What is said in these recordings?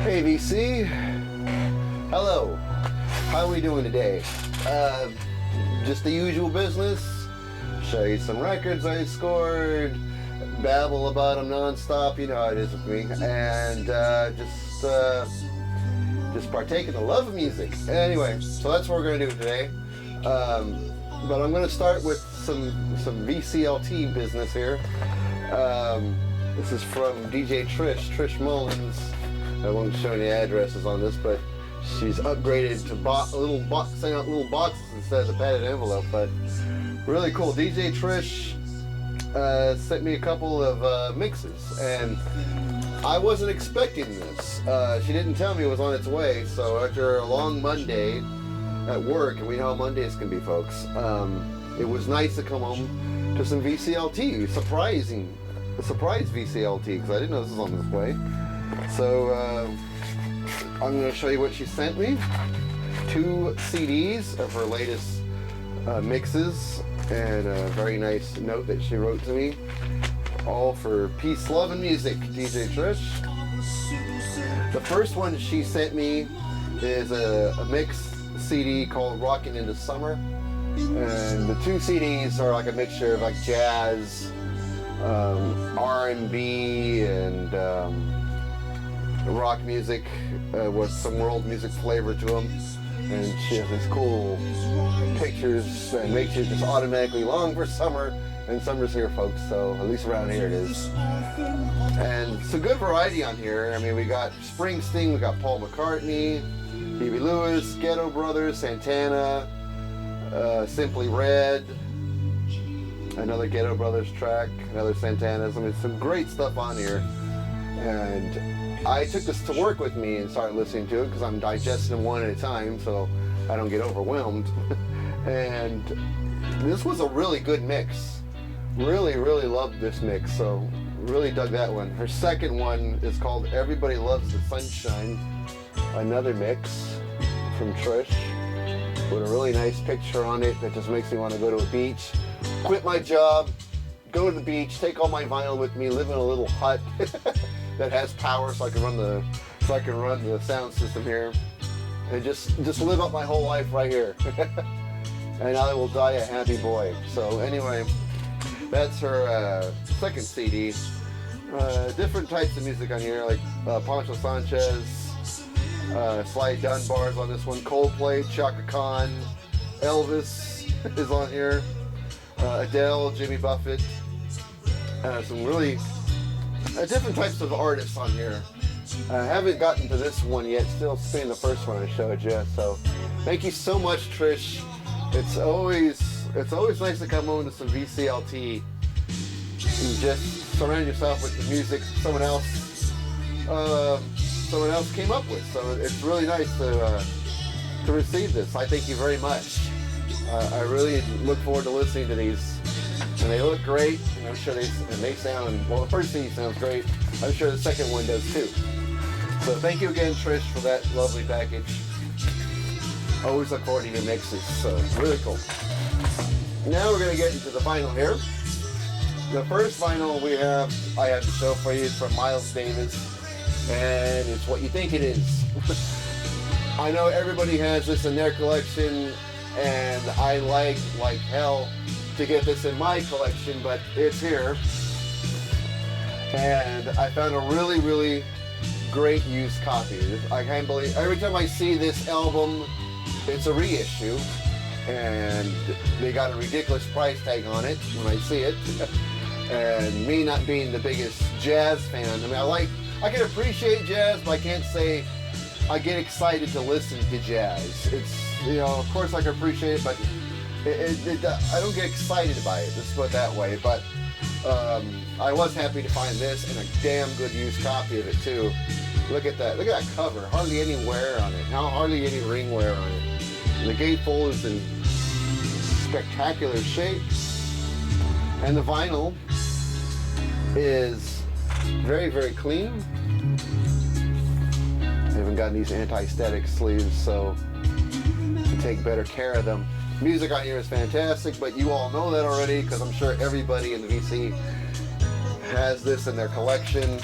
Hey VC, hello. How are we doing today? Just the usual business. Show you some records I scored, babble about them non-stop. You know how it is with me, and just partake in the love of music. Anyway, so that's what we're gonna do today. But I'm gonna start with some VCLT business here. This is from DJ Trish Mullins. I won't show any addresses on this, but she's upgraded to sending out little boxes instead of the padded envelope. But really cool. DJ Trish sent me a couple of mixes, and I wasn't expecting this. She didn't tell me it was on its way. So after a long Monday at work, and we know how Mondays can be, folks, it was nice to come home to some VCLT. A surprise VCLT, because I didn't know this was on this way. So I'm going to show you what she sent me. 2 CDs of her latest mixes, and a very nice note that she wrote to me. All for peace, love, and music, DJ Trish. The first one she sent me is a mix CD called Rockin' into Summer. And the 2 CDs are like a mixture of like jazz, R&B, and rock music with some world music flavor to them. And she has these cool pictures and makes you just automatically long for summer. And summer's here, folks, so at least around here it is. And it's a good variety on here. I mean, we got Springsteen, we got Paul McCartney, Huey Lewis, Ghetto Brothers, Santana, Simply Red, another Ghetto Brothers track, another Santana's. I mean, some great stuff on here. And I took this to work with me and started listening to it because I'm digesting them one at a time so I don't get overwhelmed. And this was a really good mix. Really loved this mix, so really dug that one. Her second one is called Everybody Loves the Sunshine, another mix from Trish with a really nice picture on it that just makes me want to go to a beach, quit my job, go to the beach, take all my vinyl with me, live in a little hut that has power so I can run the sound system here, and just live up my whole life right here. And I will die a happy boy. So anyway, that's her second CD. Different types of music on here, like Pancho Sanchez, Sly Dunbar's on this one, Coldplay, Chaka Khan, Elvis is on here, Adele, Jimmy Buffett, some really different types of artists on here. I haven't gotten to this one yet, still seeing the first one I showed you, so thank you so much, Trish. It's always nice to come home to some VCLT and just surround yourself with the music someone else came up with. So it's really nice to receive this. I thank you very much. I really look forward to listening to these, and they look great. And I'm sure they sound, well, the first CD sounds great. I'm sure the second one does too. So thank you again, Trish, for that lovely package. Always look forward to your mixes, so really cool. Now we're going to get into the vinyl here. The first vinyl I have to show for you is from Miles Davis, and it's What You Think It Is. I know everybody has this in their collection, and I like hell to get this in my collection, but it's here. And I found a really great used copy. I can't believe, every time I see this album, it's a reissue, and they got a ridiculous price tag on it when I see it. And me not being the biggest jazz fan, I mean, I can appreciate jazz, but I can't say I get excited to listen to jazz. It's, you know, of course I can appreciate it, but I don't get excited by it, let's put it that way. But I was happy to find this, and a damn good used copy of it too. Look at that cover, hardly any wear on it, hardly any ring wear on it. The gatefold is in spectacular shape, and the vinyl is very clean. They haven't gotten these anti-static sleeves, so to take better care of them. Music on here is fantastic, but you all know that already because I'm sure everybody in the VC has this in their collection.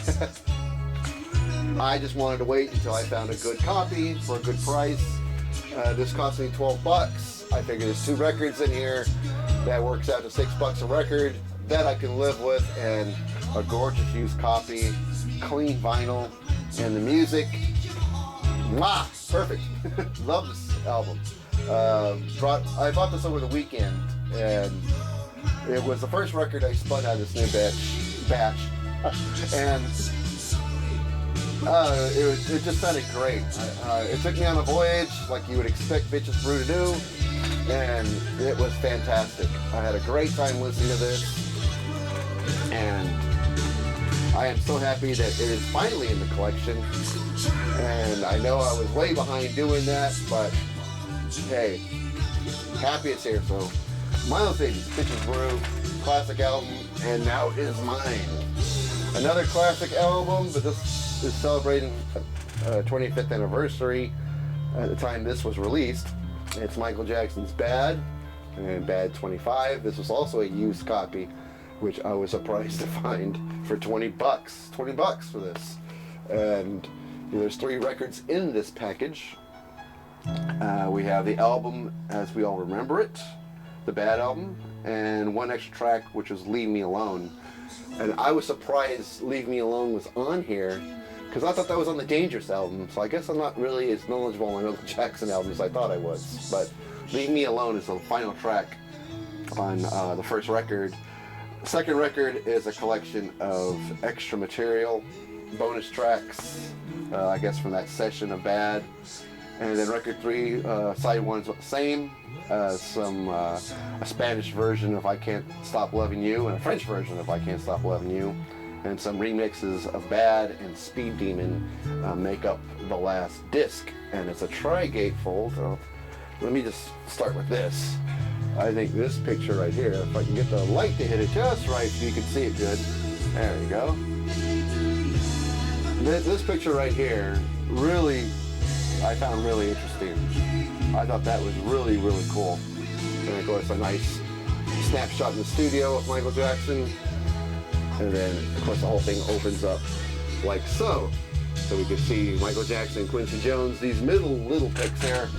I just wanted to wait until I found a good copy for a good price. This cost me 12 bucks. I figured there's 2 records in here. That works out to $6 a record. That I can live with, and a gorgeous used copy, clean vinyl, and the music, mwah, perfect. Love this album. I bought this over the weekend, and it was the first record I spun out of this new batch. And it just sounded great. It took me on a voyage like you would expect Bitches Brew to do, and it was fantastic. I had a great time listening to this, and I am so happy that it is finally in the collection. And I know I was way behind doing that, but hey, happy it's here. So Miles Davis, Bitches Brew, classic album, and now is mine. Another classic album, but this is celebrating 25th anniversary at the time this was released. It's Michael Jackson's Bad, and Bad 25. This was also a used copy, which I was surprised to find for 20 bucks. 20 bucks for this. And there's 3 records in this package. We have the album as we all remember it, the Bad album, and 1 extra track, which was Leave Me Alone. And I was surprised Leave Me Alone was on here, because I thought that was on the Dangerous album. So I guess I'm not really as knowledgeable on Michael Jackson albums as I thought I was. But Leave Me Alone is the final track on the first record. The second record is a collection of extra material, bonus tracks, I guess from that session of Bad. And then record 3, side 1's the same. A Spanish version of I Can't Stop Loving You, and a French version of I Can't Stop Loving You, and some remixes of Bad and Speed Demon make up the last disc. And it's a tri-gatefold. Let me just start with this. I think this picture right here, if I can get the light to hit it just right so you can see it good. There you go. This picture right here really, I found really interesting. I thought that was really, really cool. And of course, a nice snapshot in the studio of Michael Jackson. And then, of course, the whole thing opens up like so. So we can see Michael Jackson, Quincy Jones. These middle little pics here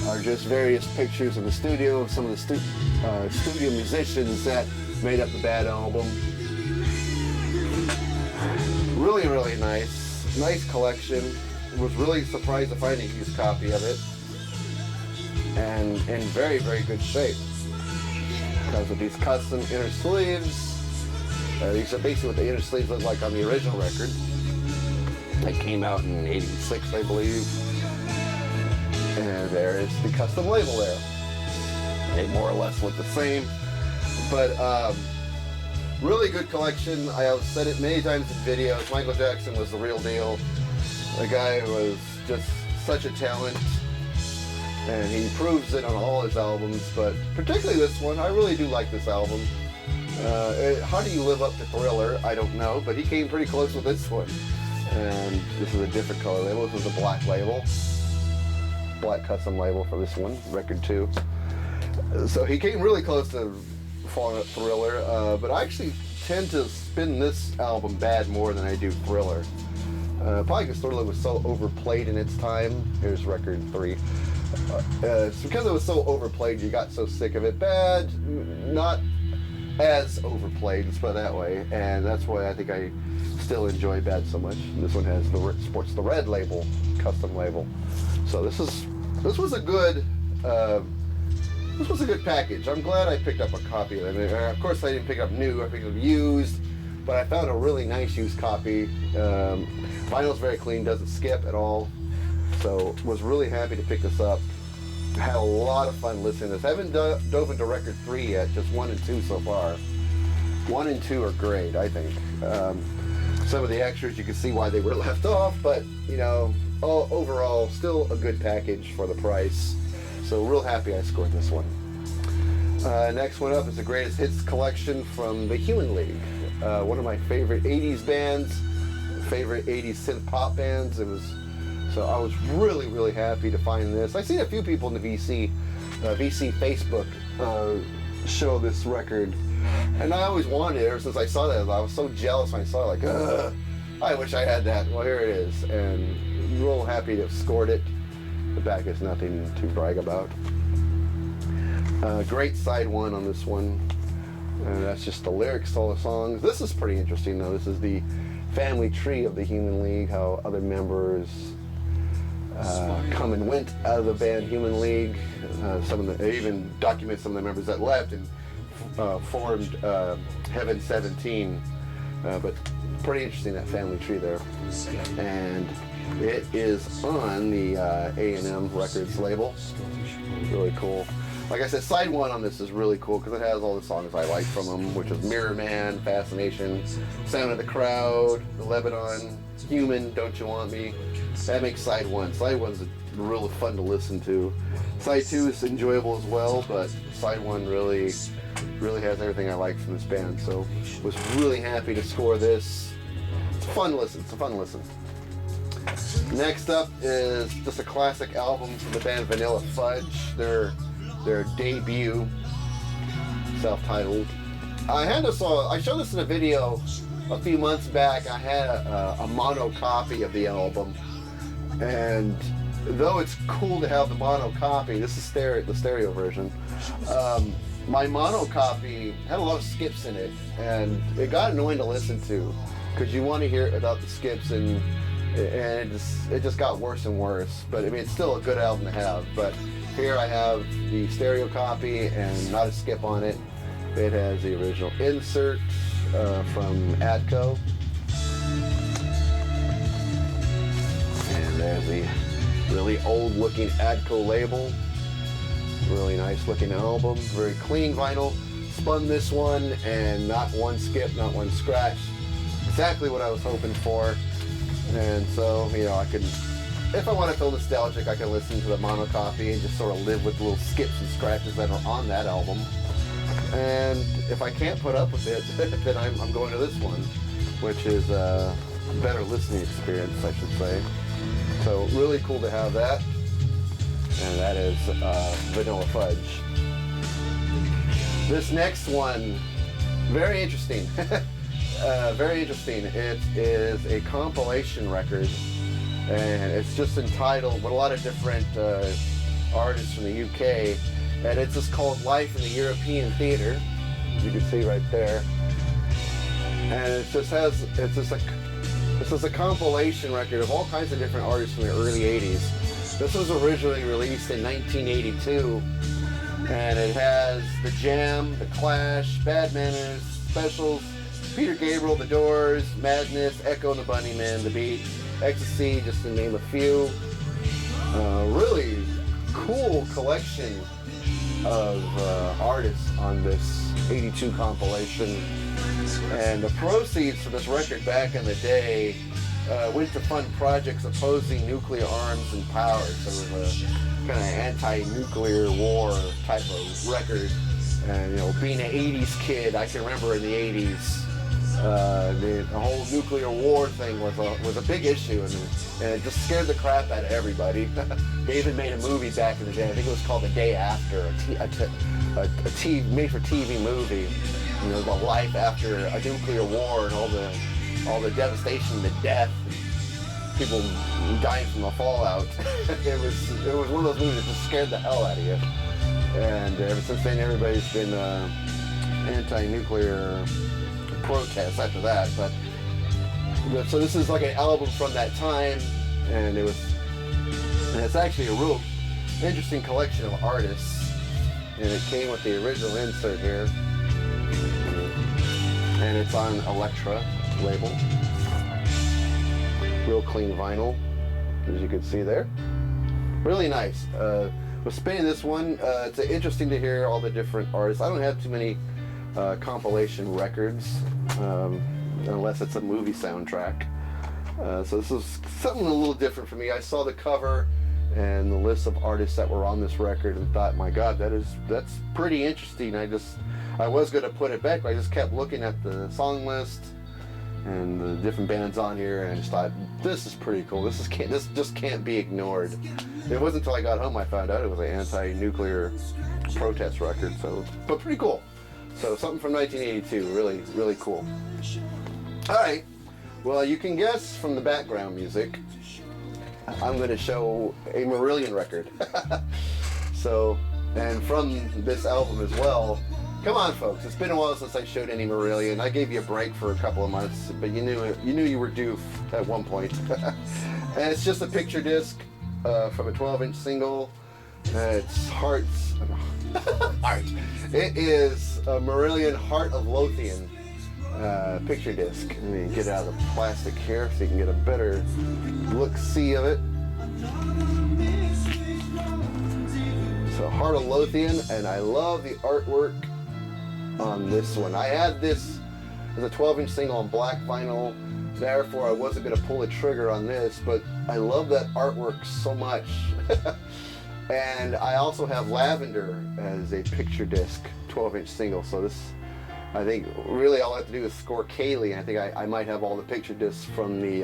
are just various pictures in the studio of some of the studio musicians that made up the Bad album. Really, really nice. Nice collection. Was really surprised to find a used copy of it. And in very, very good shape. Because of these custom inner sleeves. These are basically what the inner sleeves look like on the original record. That came out in '86, I believe. And there is the custom label there. They more or less look the same. But really good collection. I have said it many times in videos. Michael Jackson was the real deal. The guy was just such a talent. And he proves it on all his albums, but particularly this one. I really do like this album. How do you live up to Thriller? I don't know, but he came pretty close with this one. And this is a different color label. This was a black label. Black custom label for this one, record 2. So he came really close to falling at Thriller, but I actually tend to spin this album Bad more than I do Thriller. Probably because Thriller was so overplayed in its time. Here's record 3. It's because it was so overplayed, you got so sick of it. Bad, not as overplayed, let's put it that way. And that's why I think I still enjoy Bad so much. This one has sports the red label, custom label. So this was a good package. I'm glad I picked up a copy of it. Of course, I didn't pick up new. I picked up used, but I found a really nice used copy. Vinyl's very clean, doesn't skip at all. So was really happy to pick this up. Had a lot of fun listening to this. I haven't dove into record 3 yet, just 1 and 2 so far. 1 and 2 are great, I think. Some of the extras, you can see why they were left off, but you know, overall, still a good package for the price. So real happy I scored this one. Next one up is the Greatest Hits collection from the Human League. One of my favorite 80s bands, favorite 80s synth pop bands. So I was really, really happy to find this. I've seen a few people in the VC Facebook show this record, and I always wanted it ever since I saw that. I was so jealous when I saw it, like, I wish I had that. Well, here it is, and real happy to have scored it. The back is nothing to brag about. Great side one on this one. That's just the lyrics to all the songs. This is pretty interesting, though. This is the family tree of the Human League, how other members come and went out of the band Human League. They even document some of the members that left and formed Heaven 17. But pretty interesting, that family tree there. And it is on the A&M Records label. Really cool. Like I said, side one on this is really cool because it has all the songs I like from them, which is Mirror Man, Fascination, Sound of the Crowd, The Lebanon, Human, Don't You Want Me. That makes side one. Side one's really fun to listen to. Side two is enjoyable as well, but side one really has everything I like from this band. So was really happy to score this. It's a fun listen. It's a fun listen. Next up is just a classic album from the band Vanilla Fudge. Their debut, self-titled. I showed this in a video a few months back. I had a mono copy of the album, and though it's cool to have the mono copy, this is the stereo version. My mono copy had a lot of skips in it, and it got annoying to listen to because you want to hear about the skips, and it just got worse and worse. But I mean, it's still a good album to have. But here I have the stereo copy and not a skip on it. It has the original insert from Atco. And there's the really old looking Atco label. Really nice looking album. Very clean vinyl. Spun this one and not one skip, not one scratch. Exactly what I was hoping for. And so, I could, if I want to feel nostalgic, I can listen to the mono copy and just sort of live with the little skips and scratches that are on that album. And if I can't put up with it, then I'm going to this one, which is a better listening experience, I should say. So really cool to have that. And that is Vanilla Fudge. This next one, very interesting. Very interesting. It is a compilation record, and it's just entitled with a lot of different artists from the UK, and it's just called Life in the European Theatre, as you can see right there. And this is a compilation record of all kinds of different artists from the early 80s. This was originally released in 1982, and it has The Jam, The Clash, Bad Manners, Specials, Peter Gabriel, The Doors, Madness, Echo and the Bunnymen, The Beat, Ecstasy, just to name a few. Really cool collection of artists on this 82 compilation. And the proceeds for this record back in the day went to fund projects opposing nuclear arms and power. So it was a kind of anti-nuclear war type of record. And being an 80s kid, I can remember in the 80s, the whole nuclear war thing was a big issue, and it just scared the crap out of everybody. They even made a movie back in the day. I think it was called The Day After, a made-for-TV movie. The life after a nuclear war and all the devastation, the death, people dying from the fallout. It was one of those movies that just scared the hell out of you. And ever since then, everybody's been anti-nuclear protests after that. But so this is like an album from that time, and it's actually a real interesting collection of artists. And it came with the original insert here, and it's on Elektra label. Real clean vinyl, as you can see there. Really nice. Was spinning this one. It's interesting to hear all the different artists. I don't have too many compilation records, unless it's a movie soundtrack. So this is something a little different for me. I saw the cover and the list of artists that were on this record and thought, my God, that's pretty interesting. I was going to put it back, but I just kept looking at the song list and the different bands on here, and I just thought, this is pretty cool. This just can't be ignored. It wasn't until I got home I found out it was an anti-nuclear protest record. But pretty cool. So something from 1982, really, really cool. All right, Well, you can guess from the background music, I'm going to show a Marillion record. So, and from this album as well. Come on, folks. It's been a while since I showed any Marillion. I gave you a break for a couple of months, but you knew you were due at one point. And it's just a picture disc from a 12-inch single. It's Heart. It is a Marillion Heart of Lothian picture disc. Let me get it out of the plastic here so you can get a better look-see of it. So Heart of Lothian, and I love the artwork on this one. I had this as a 12-inch single on black vinyl, therefore I wasn't going to pull the trigger on this, but I love that artwork so much. And I also have Lavender as a picture disc 12-inch single, so this, I think really all I have to do is score Kaylee. I think I might have all the picture discs from the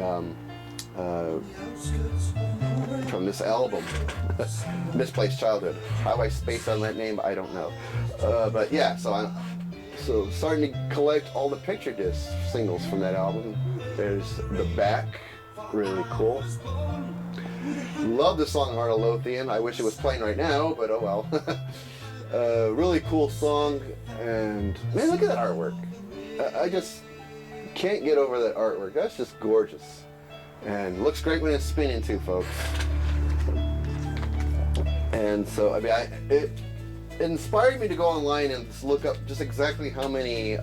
from this album. Misplaced Childhood. How I spaced on that name, I don't know. But yeah, so I'm starting to collect all the picture disc singles from that album. There's the back, really cool. Love the song Heart of Lothian. I wish it was playing right now, but oh well. Really cool song, and man, look at that artwork. I just can't get over that artwork. That's just gorgeous. And looks great when it's spinning too, folks. And so, I mean, it inspired me to go online and just look up just exactly how many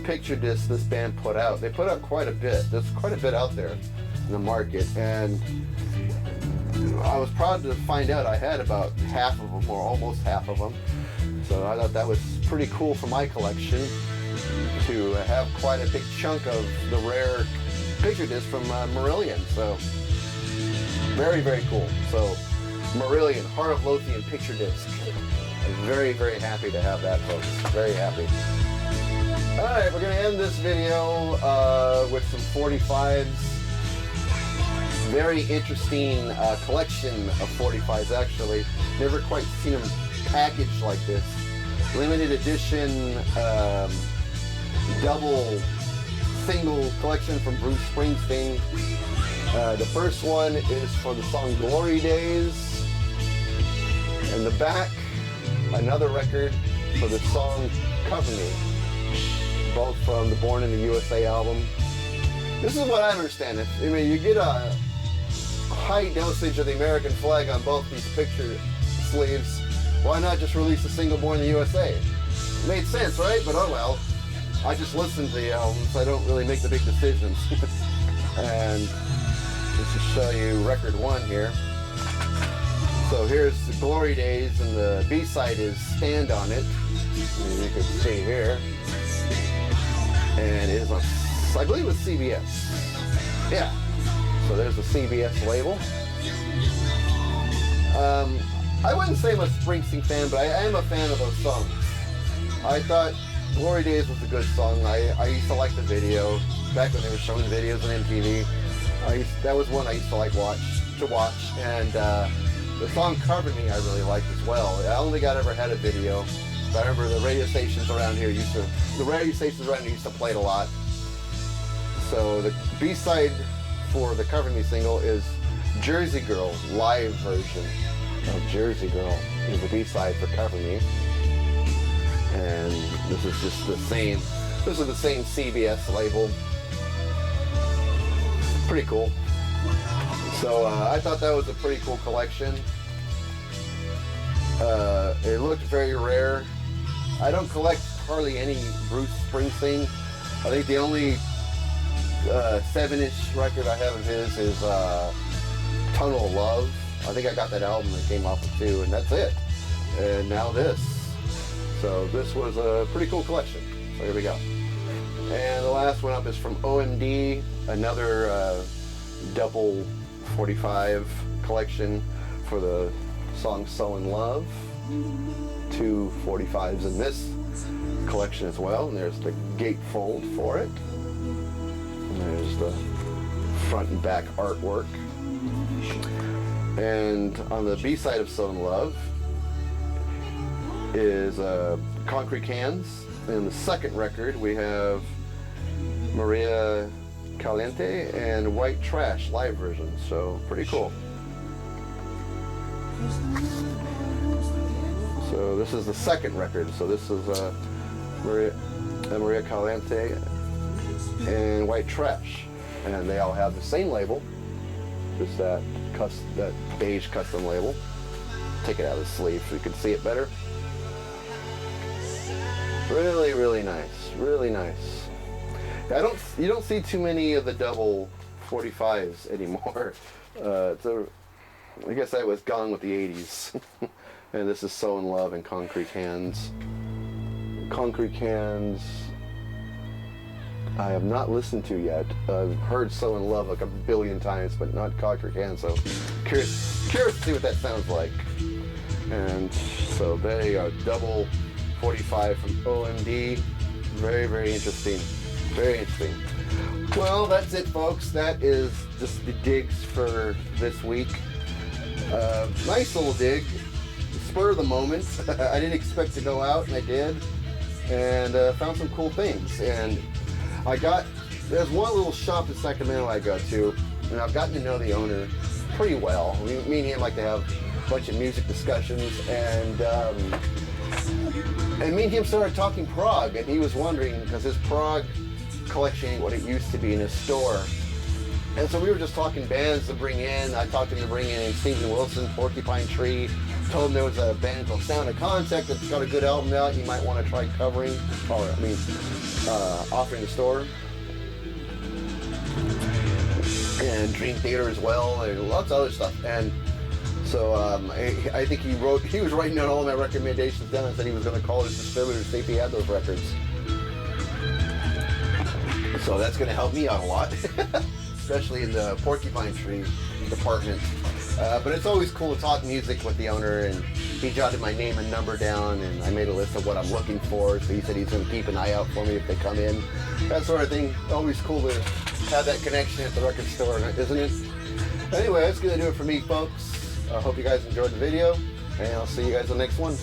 picture discs this band put out. They put out quite a bit. There's quite a bit out there in the market, and I was proud to find out I had about half of them, or almost half of them. So I thought that was pretty cool for my collection to have quite a big chunk of the rare picture disc from Marillion. So very, very cool. So Marillion, Heart of Lothian picture disc. I'm very, very happy to have that, folks. Very happy. Alright, we're going to end this video with some 45s. Very interesting collection of 45s, actually. Never quite seen them packaged like this. Limited edition double single collection from Bruce Springsteen. The first one is for the song Glory Days. And the back, another record for the song Cover Me. Both from the Born in the USA album. This is what I understand. I mean, you get a high dosage of the American flag on both these picture sleeves. Why not just release a single Born in the USA? It made sense, right? But oh well. I just listen to the albums. I don't really make the big decisions. And just to show you record one here. So here's the Glory Days, and the B-side is Stand on It. And you can see here. And it is on, I believe it was CBS. Yeah. So there's the CBS label. I wouldn't say I'm a Springsteen fan, but I am a fan of those songs. I thought Glory Days was a good song. I used to like the video back when they were showing videos on MTV. That was one I used to like watch. And the song Cover Me I really liked as well. I only ever had a video. But I remember the radio stations around here used to play it a lot. So the B-side for the Cover Me single is Jersey Girl live version of Jersey Girl is the B-side for Cover Me. And this is just the same. This is the same CBS label. Pretty cool. So I thought that was a pretty cool collection. It looked very rare. I don't collect hardly any Bruce Springsteen. I think the only 7-inch record I have of his is Tunnel of Love. I think I got that album that came off of 2, and that's it. And now this. So this was a pretty cool collection. So here we go. And the last one up is from OMD, another double 45 collection for the song So in Love. 2 45s in this collection as well. And there's the gatefold for it. And there's the front and back artwork. And on the B-side of So in Love is Concrete Cans. And the second record we have Maria Caliente and White Trash live version. So pretty cool. So this is the second record. So this is Maria Caliente and White Trash, and they all have the same label, just that beige custom label. Take it out of the sleeve so you can see it better. Really, really nice. Really nice. You don't see too many of the double 45s anymore. I guess I was gone with the 80s. And this is So in Love and Concrete Hands. Concrete Hands I have not listened to yet. I've heard So in Love like a billion times, but not Concrete Hands, so curious to see what that sounds like. And so they are double 45 from OMD. Very, very interesting. Very interesting. Well, that's it, folks. That is just the digs for this week. Nice little dig. Spur of the moment. I didn't expect to go out, and I did. And found some cool things. And there's one little shop in Sacramento I go to, and I've gotten to know the owner pretty well. Me and him like to have a bunch of music discussions, and me and him started talking prog, and he was wondering, because his prog collection ain't what it used to be in his store. And so we were just talking bands to bring in. I talked him to bring in Steven Wilson, Porcupine Tree. Told him there was a band called Sound of Contact that's got a good album out. You might want to try covering, offering the store. And Dream Theater as well, and lots of other stuff. And so I think he was writing down all of my recommendations down and said he was going to call his distributor to see if he had those records. So that's going to help me out a lot, especially in the Porcupine Tree department. But it's always cool to talk music with the owner, and he jotted my name and number down, and I made a list of what I'm looking for. So he said he's going to keep an eye out for me if they come in. That sort of thing. Always cool to have that connection at the record store, isn't it? Anyway, that's going to do it for me, folks. I hope you guys enjoyed the video, and I'll see you guys in the next one.